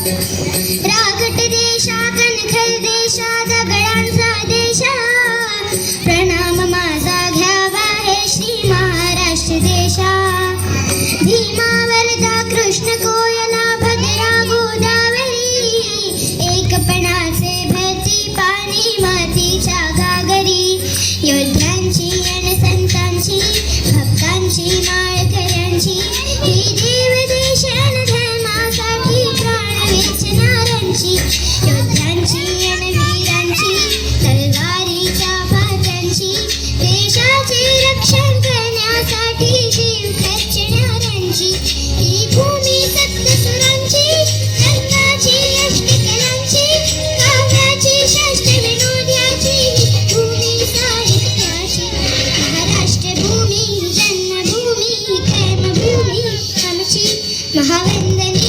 रागट देशा कणखल देशा दगडांचा देशा प्रणाम माझा घ्यावा हे श्री महाराष्ट्र देशा भीमा वरदा कृष्ण कोयना भद्रा गोदावरी एकपणाचे भरती पाणी मातीच्या गागरी योद्ध्यांची आणि संतांची भक्तांची माळकऱ्यांची ही देव देशान धर्मासाठी प्राण वेचणाऱ्यांची योद्ध्यांची आणि वीरांची तलवारीच्या फात्यांची देशाचे रक्षण करण्यासाठी जीव खर्चणाऱ्यांची ही भूमी सप्तसुरांची रंगाची अष्टकलांची काव्याची शास्त्रविनोद्याची भूमी साहित्याची महाराष्ट्र भूमी जन्मभूमी कर्मभूमी आमची महावंदनी